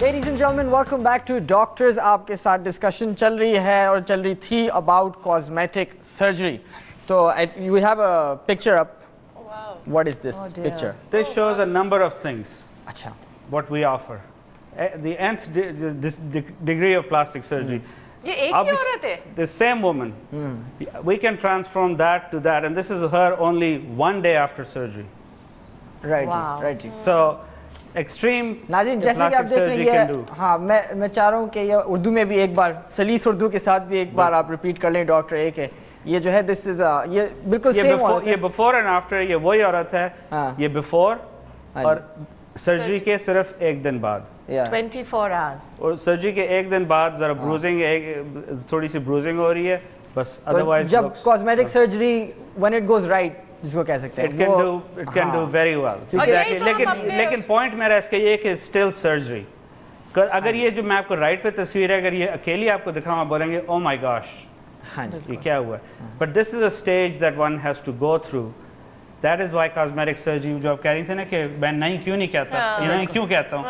Ladies and gentlemen, welcome back to Doctors. आपके साथ discussion चल रही है और चल रही थी about cosmetic surgery. So we have a picture up. Wow. What is this picture? This shows a number of things. अच्छा. What we offer. The nth degree of plastic surgery. ये एक ही औरत है? The same woman. We can transform that to that, and this is her only one day after surgery. Right. Wow. Right. So extreme नाज़रीन जैसे कि आप देख रही हैं, हाँ मैं चाह रहा हूँ कि ये उर्दू में भी एक बार सलीस उर्दू के साथ भी एक बार आप रिपीट कर लें डॉक्टर ए के ये जो है दिस इज ये बिल्कुल सेम औरत है। ये बिफोर एंड आफ्टर ये वही औरत है। हाँ। ये बिफोर और सर्जरी के सिर्फ एक दिन बाद 24 hours और सर्जरी के एक दिन बाद जरा ब्रूजिंग थोड़ी सी ब्रूजिंग हो रही है बस अदरवाइज जब cosmetic surgery when it goes right जिसको कह सकते हैं it can do very well exactly लेकिन पॉइंट मेरा इसका ये कि स्टिल सर्जरी अगर ये जो मैं आपको राइट पे तस्वीर है अगर ये अकेली आपको दिखाऊं बोलेंगे ओ माय गॉश ये क्या हुआ but this is a stage that one has to go through that is why cosmetic surgery जो आप कह रही थे ना कि मैं नहीं क्यों नहीं कहता ये नहीं क्यों कहता हूँ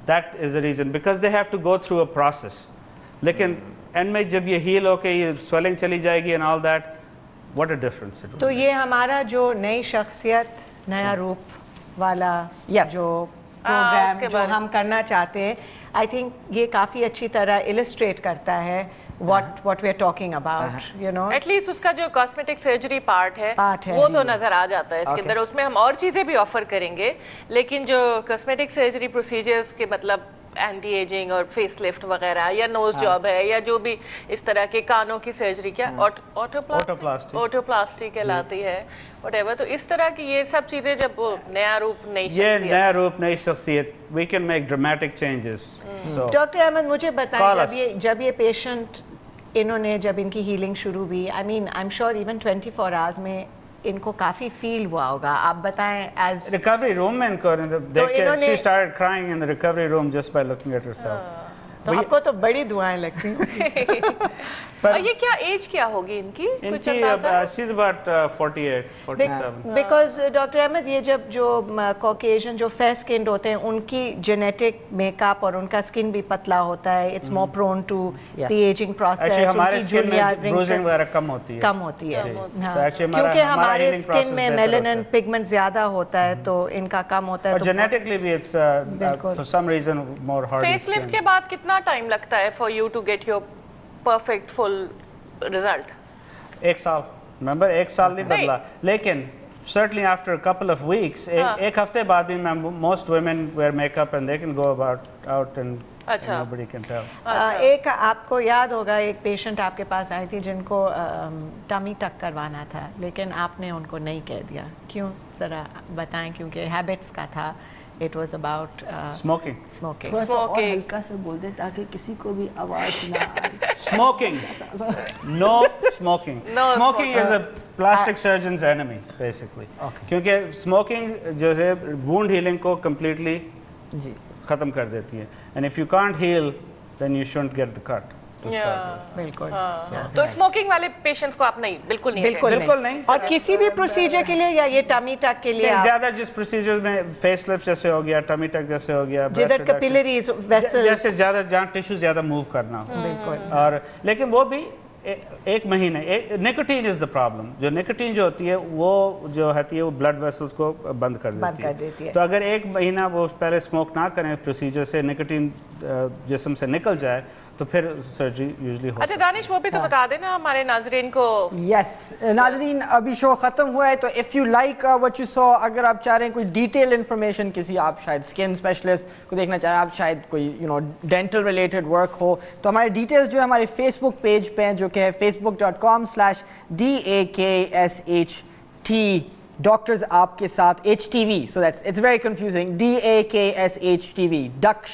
that is the reason because they have to go through a process लेकिन एंड में जब ये हील होके ये स्वेलिंग चली जाएगी and all that What a difference it तो ये हमारा जो नई शख्सियत नया रूप वाला जो प्रोग्राम जो हम करना चाहते हैं आई थिंक ये काफ़ी अच्छी तरह इलस्ट्रेट करता है what we are talking about you know at least उसका जो कॉस्मेटिक सर्जरी पार्ट है वो तो नजर आ जाता है इसके अंदर उसमें हम और चीज़ें भी ऑफर करेंगे लेकिन जो कॉस्मेटिक सर्जरी प्रोसीजर्स के मतलब एंटी एजिंग और फेस लिफ्ट वगैरह या नोज जॉब है या जो भी इस तरह के कानों की सर्जरी क्या ऑटोप्लास्टी कहलाती है व्हाटएवर तो इस तरह की ये सब चीजें जब नया रूप नई शख्सियत we can make dramatic changes so doctor Ahmed मुझे बताएं जब ये पेशेंट इन्होंने जब इनकी हीलिंग शुरू हुई I mean I am sure even 24 hours में इनको काफी फील हुआ होगा आप बताएं एज रिकवरी रूम में इनको देख के she started crying in the recovery room just by looking at herself तो आपको तो बड़ी दुआएं लगती और ये क्या एज क्या होगी इनकी कुछ अंदाजा she's about 48 47 because doctor Ahmad ये जब जो कॉकेशियन जो फेयर स्किन्ड होते हैं उनकी जेनेटिक मेकअप और उनका स्किन भी पतला होता है it's more prone to the ageing process उनकी जूनियर ब्रूजिंग वगैरह कम होती है क्योंकि हमारे स्किन में मेलानिन पिगमेंट ज्यादा होता है तो इनका कम होता है और जेनेटिकली भी it's for some reason more hard face lift के बाद कितना टाइम लगता है for you to get your perfect full result एक साल रिमेंबर एक साल नहीं बदला लेकिन certainly after a couple of weeks एक हफ्ते बाद भी most women wear makeup and they can go out and nobody can tell एक आपको याद होगा एक पेशेंट आपके पास आई थी जिनको टमी टक करवाना था लेकिन आपने उनको नहीं कह दिया क्यों जरा बताएं क्योंकि हैबिट्स का था It was about smoking. हल्का से बोल दे ताकि किसी को भी आवाज ना आए smoking no smoking smoking is a plastic surgeon's enemy basically क्योंकि smoking जो है wound healing को completely ख़त्म कर देती है and if you can't heal then you shouldn't get the cut बिल्कुल तो स्मोकिंग वाले पेशेंट्स को आप नहीं बिल्कुल नहीं और किसी भी प्रोसीजर के लिए या ये टमी टक के लिए ज्यादा जिस प्रोसीजर में फेस लिफ्ट जैसे हो गया टमी टक जैसे हो गया जिधर कैपिलरीज वेसल्स जैसे ज्यादा जहाँ टिश्यू ज्यादा मूव करना हो बिल्कुल और लेकिन वो भी एक महीने निकोटीन इज द प्रॉब्लम जो निकोटीन जो होती है वो जो होती है वो ब्लड वेसल्स को बंद कर देती है तो अगर एक महीना वो पहले स्मोक ना करें प्रोसीजर से निकोटीन जिस्म से निकल जाए तो फिर सर्जरी यूजुअली हो अच्छा दानिश वो भी तो बता देना हमारे नाजरीन को यस नाजरीन अभी शो ख़त्म हुआ है तो if you like what you saw अगर आप चाह रहे हैं कोई डिटेल इन्फॉर्मेशन किसी आप शायद स्किन स्पेशलिस्ट को देखना चाह रहे हैं आप शायद कोई डेंटल रिलेटेड वर्क हो तो हमारे डिटेल्स जो है हमारे फेसबुक पेज पे हैं जो कि है facebook.com/DAKSHT डॉक्टर्स आपके साथ HTV so that's it's very confusing DAKSHTV डक्श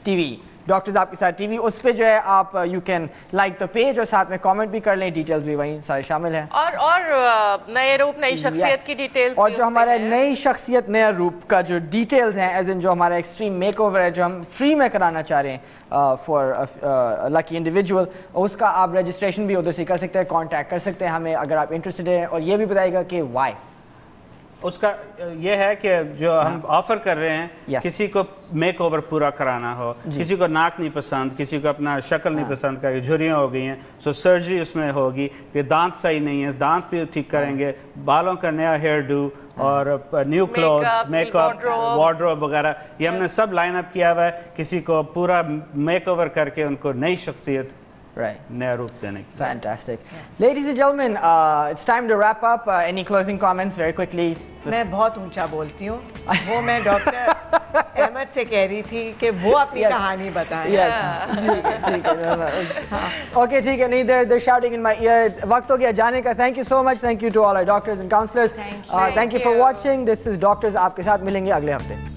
TV doctors आपके साथ टीवी उस पे जो है आप you can like the page और साथ में कमेंट भी कर लें डिटेल्स भी वहीं सारे शामिल हैं और नए रूप नई शख्सियत की डिटेल्स और जो हमारा नई शख्सियत नया रूप का जो डिटेल्स हैं एज इन जो हमारा एक्सट्रीम मेकओवर है जो हम फ्री में कराना चाह रहे हैं फॉर लकी इंडिविजुअल उसका आप रजिस्ट्रेशन भी उधर से कर सकते हैं कांटेक्ट कर सकते हैं हमें अगर आप इंटरेस्टेड हैं और ये भी बताइएगा कि वाई اس کا یہ ہے کہ جو ہم آفر کر رہے ہیں Yes. کسی کو میک اوور پورا کرانا ہو, کسی کو ناک نہیں پسند, کسی کو اپنا شکل نہیں پسند کا, جھریاں ہو گئی ہیں, سو سرجری اس میں ہوگی, کہ دانت صحیح نہیں ہے دانت بھی ٹھیک کریں گے, بالوں کا نیا ہیئر ڈو اور new clothes, make up, wardrobe وغیرہ, یہ ہم نے سب لائن اپ کیا ہوا ہے کسی کو پورا میک اوور کر کے ان کو نئی شخصیت, نیا روپ دینے کی. Fantastic. Ladies and gentlemen, it's time to wrap up. Any closing comments very quickly? میں بہت اونچا بولتی ہوں, وہ میں ڈاکٹر احمد سے کہہ رہی تھی کہ وہ اپنی کہانی بتائیں. Okay, ٹھیک ہے, نہیں they're shouting in my ear. وقت ہو گیا جانے کا. Thank you so much. Thank you to all our doctors and counselors. Thank you for watching. This is Doctors. آپ کے ساتھ ملیں گے اگلے ہفتے.